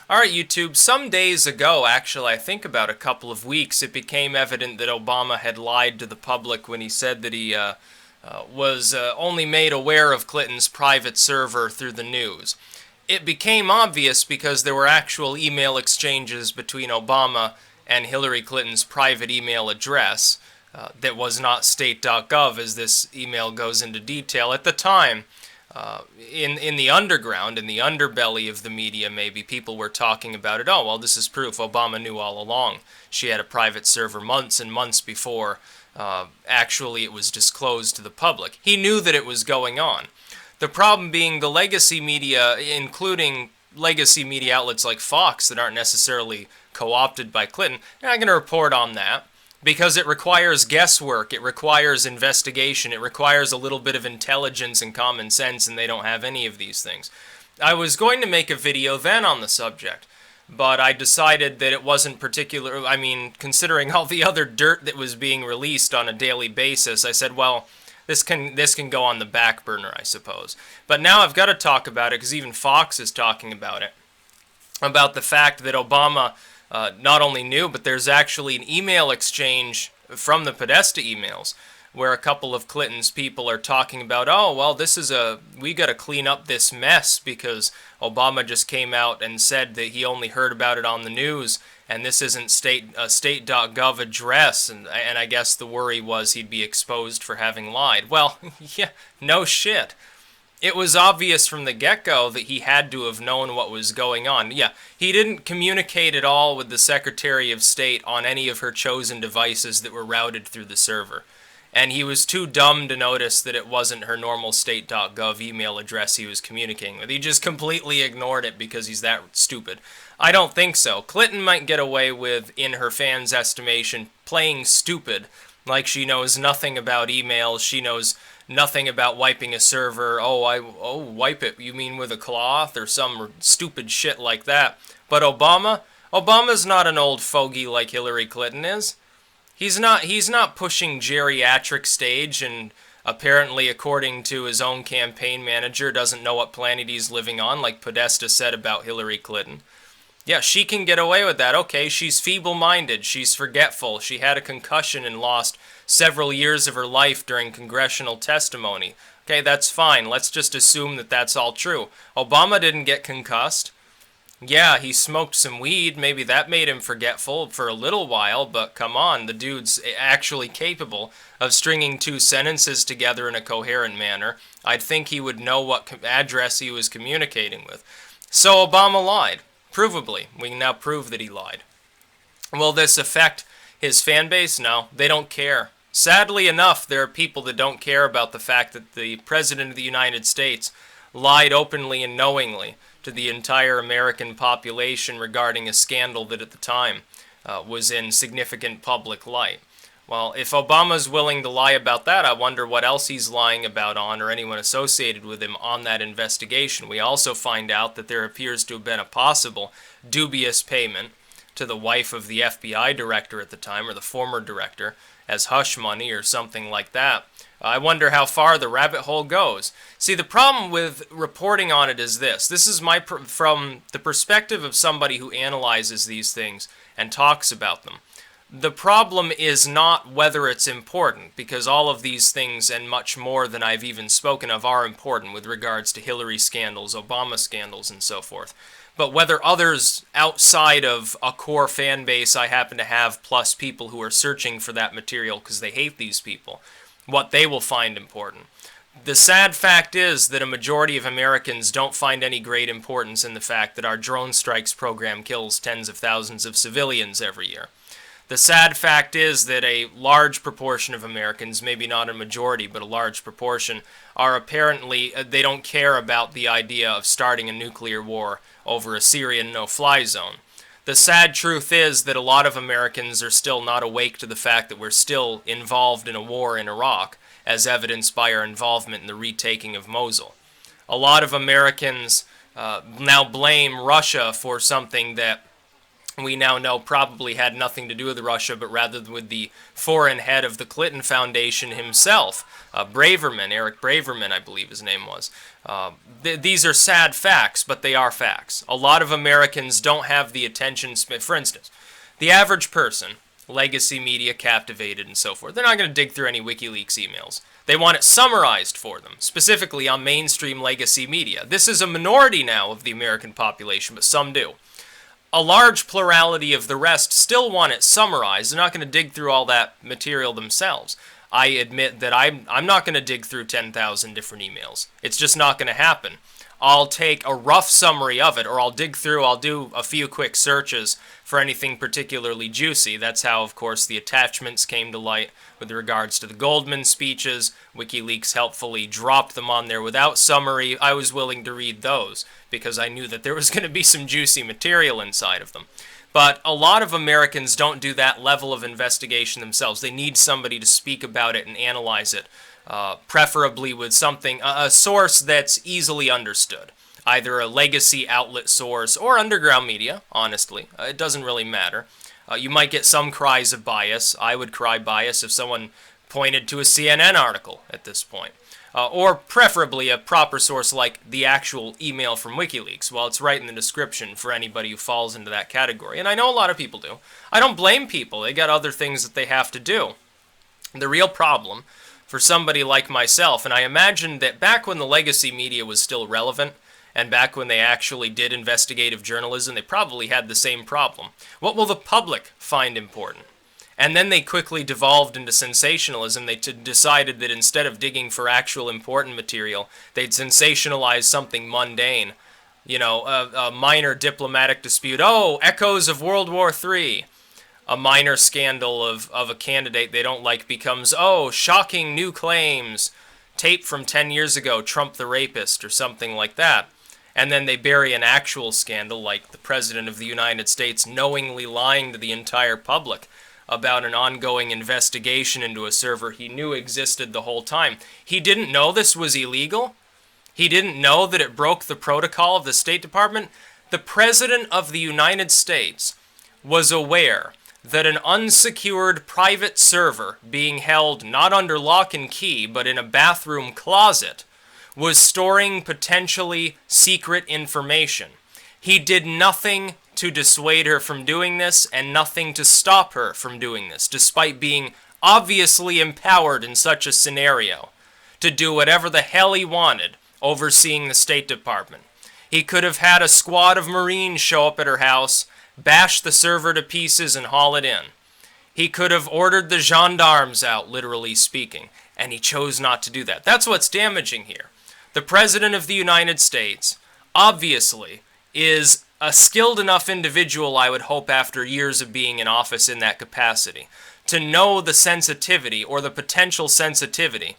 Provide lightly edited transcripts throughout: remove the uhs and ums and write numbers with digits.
Alright, YouTube, some days ago, actually, I think about a couple of weeks, it became evident that Obama had lied to the public when he said that he was only made aware of Clinton's private server through the news. It became obvious because there were actual email exchanges between Obama and Hillary Clinton's private email address that was not state.gov, as this email goes into detail. At the time, in the underground, in the underbelly of the media, maybe people were talking about it. Oh, well, this is proof Obama knew all along. She had a private server months and months before actually it was disclosed to the public. He knew that it was going on. The problem being the legacy media, including legacy media outlets like Fox that aren't necessarily co-opted by Clinton, they're not going to report on that. Because it requires guesswork, it requires investigation, it requires a little bit of intelligence and common sense, and they don't have any of these things. I was going to make a video then on the subject, but I decided that it wasn't particular. I mean, considering all the other dirt that was being released on a daily basis, I said, well, this can go on the back burner, I suppose. But now I've got to talk about it, because even Fox is talking about it, about the fact that Obama not only knew, but there's actually an email exchange from the Podesta emails where a couple of Clinton's people are talking about, oh, well, we got to clean up this mess because Obama just came out and said that he only heard about it on the news and this isn't a state.gov address, and I guess the worry was he'd be exposed for having lied. Well, yeah, no shit. It was obvious from the get-go that he had to have known what was going on. Yeah, he didn't communicate at all with the Secretary of State on any of her chosen devices that were routed through the server. And he was too dumb to notice that it wasn't her normal state.gov email address he was communicating with. He just completely ignored it because he's that stupid. I don't think so. Clinton might get away with, in her fans' estimation, playing stupid, like she knows nothing about emails, she knows nothing about wiping a server. Wipe it, you mean with a cloth or some stupid shit like that. But Obama's not an old fogey like Hillary Clinton is. He's not pushing geriatric stage, and apparently, according to his own campaign manager, doesn't know what planet he's living on, like Podesta said about Hillary Clinton. Yeah, she can get away with that. Okay, she's feeble-minded, she's forgetful, she had a concussion and lost several years of her life during congressional testimony. Okay, that's fine. Let's just assume that that's all true. Obama didn't get concussed. Yeah, he smoked some weed. Maybe that made him forgetful for a little while, but come on, the dude's actually capable of stringing two sentences together in a coherent manner. I'd think he would know what address he was communicating with. So Obama lied. Provably. We can now prove that he lied. Will this affect his fan base? No, they don't care. Sadly enough, there are people that don't care about the fact that the President of the United States lied openly and knowingly to the entire American population regarding a scandal that at the time was in significant public light. Well, if Obama's willing to lie about that, I wonder what else he's lying about on, or anyone associated with him on that investigation. We also find out that there appears to have been a possible dubious payment to the wife of the FBI director at the time, or the former director, as hush money or something like that. I wonder how far the rabbit hole goes. See, the problem with reporting on it is this. This is from the perspective of somebody who analyzes these things and talks about them. The problem is not whether it's important, because all of these things and much more than I've even spoken of are important with regards to Hillary scandals, Obama scandals, and so forth. But whether others outside of a core fan base I happen to have, plus people who are searching for that material because they hate these people, what they will find important. The sad fact is that a majority of Americans don't find any great importance in the fact that our drone strikes program kills tens of thousands of civilians every year. The sad fact is that a large proportion of Americans, maybe not a majority, but a large proportion, are apparently, they don't care about the idea of starting a nuclear war over a Syrian no-fly zone. The sad truth is that a lot of Americans are still not awake to the fact that we're still involved in a war in Iraq, as evidenced by our involvement in the retaking of Mosul. A lot of Americans now blame Russia for something that we now know probably had nothing to do with Russia, but rather with the foreign head of the Clinton Foundation himself, Braverman, Eric Braverman, I believe his name was. These are sad facts, but they are facts. A lot of Americans don't have the attention. For instance, the average person, legacy media captivated and so forth, they're not going to dig through any WikiLeaks emails. They want it summarized for them, specifically on mainstream legacy media. This is a minority now of the American population, but some do. A large plurality of the rest still want it summarized. They're not going to dig through all that material themselves. I admit that I'm not going to dig through 10,000 different emails. It's just not going to happen. I'll take a rough summary of it, or I'll do a few quick searches for anything particularly juicy. That's how, of course, the attachments came to light with regards to the Goldman speeches. WikiLeaks helpfully dropped them on there without summary. I was willing to read those because I knew that there was going to be some juicy material inside of them. But a lot of Americans don't do that level of investigation themselves. They need somebody to speak about it and analyze it. Preferably with something, a source that's easily understood. Either a legacy outlet source or underground media, honestly. It doesn't really matter. You might get some cries of bias. I would cry bias if someone pointed to a CNN article at this point. Or preferably a proper source like the actual email from WikiLeaks. Well, it's right in the description for anybody who falls into that category. And I know a lot of people do. I don't blame people. They got other things that they have to do. The real problem for somebody like myself, and I imagine that back when the legacy media was still relevant, and back when they actually did investigative journalism, they probably had the same problem. What will the public find important? And then they quickly devolved into sensationalism. They decided that instead of digging for actual important material, they'd sensationalize something mundane. You know, a minor diplomatic dispute. Oh, echoes of World War III. A minor scandal of a candidate they don't like becomes, oh, shocking new claims, tape from 10 years ago, Trump the rapist, or something like that. And then they bury an actual scandal, like the President of the United States knowingly lying to the entire public about an ongoing investigation into a server he knew existed the whole time. He didn't know this was illegal? He didn't know that it broke the protocol of the State Department? The President of the United States was aware that an unsecured private server being held not under lock and key but in a bathroom closet was storing potentially secret information. He did nothing to dissuade her from doing this and nothing to stop her from doing this, despite being obviously empowered in such a scenario to do whatever the hell he wanted overseeing the State Department. He could have had a squad of Marines show up at her house, bash the server to pieces, and haul it in. He could have ordered the gendarmes out, literally speaking, and he chose not to do that. That's what's damaging here. The President of the United States, obviously, is a skilled enough individual, I would hope, after years of being in office in that capacity, to know the sensitivity, or the potential sensitivity,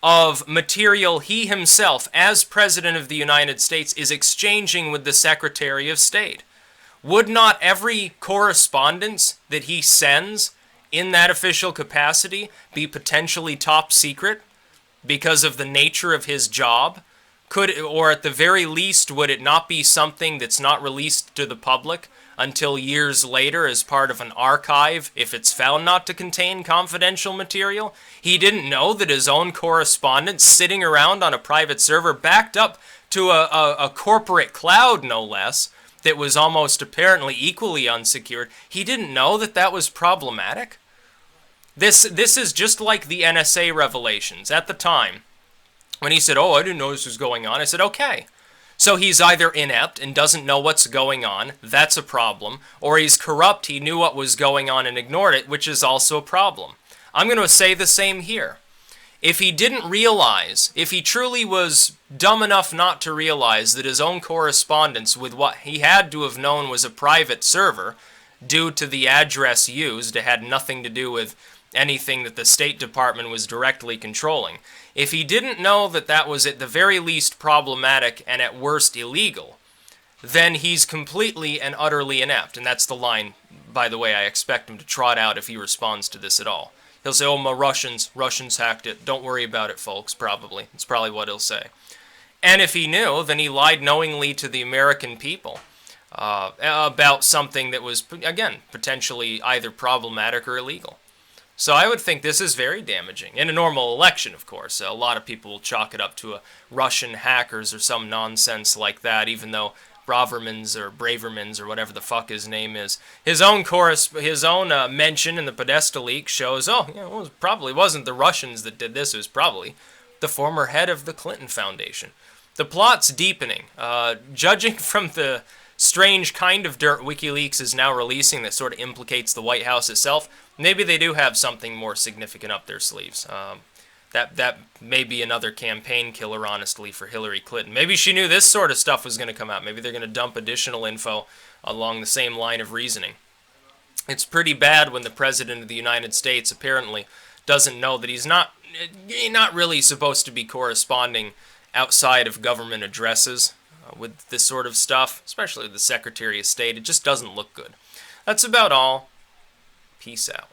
of material he himself, as President of the United States, is exchanging with the Secretary of State. Would not every correspondence that he sends in that official capacity be potentially top secret because of the nature of his job? Or at the very least, would it not be something that's not released to the public until years later as part of an archive if it's found not to contain confidential material? He didn't know that his own correspondence sitting around on a private server backed up to a corporate cloud, no less, that was almost apparently equally unsecured. He didn't know that that was problematic? This is just like the NSA revelations at the time. When he said, oh, I didn't know this was going on, I said, okay. So he's either inept and doesn't know what's going on, that's a problem, or he's corrupt, he knew what was going on and ignored it, which is also a problem. I'm going to say the same here. If he didn't realize, if he truly was dumb enough not to realize that his own correspondence with what he had to have known was a private server, due to the address used, it had nothing to do with anything that the State Department was directly controlling. If he didn't know that that was at the very least problematic and at worst illegal, then he's completely and utterly inept. And that's the line, by the way, I expect him to trot out if he responds to this at all. He'll say, oh, my Russians hacked it. Don't worry about it, folks, probably. It's probably what he'll say. And if he knew, then he lied knowingly to the American people. about something that was, again, potentially either problematic or illegal. So I would think this is very damaging. In a normal election, of course. A lot of people will chalk it up to a Russian hackers or some nonsense like that, even though Bravermans or whatever the fuck his name is, his own mention in the Podesta leak shows, oh, yeah, well, it probably wasn't the Russians that did this. It was probably the former head of the Clinton Foundation. The plot's deepening. Judging from the strange kind of dirt WikiLeaks is now releasing that sort of implicates the White House itself, maybe they do have something more significant up their sleeves. That may be another campaign killer, honestly, for Hillary Clinton. Maybe she knew this sort of stuff was going to come out. Maybe they're going to dump additional info along the same line of reasoning. It's pretty bad when the President of the United States apparently doesn't know that he's not really supposed to be corresponding outside of government addresses with this sort of stuff, especially the Secretary of State. It just doesn't look good. That's about all. Peace out.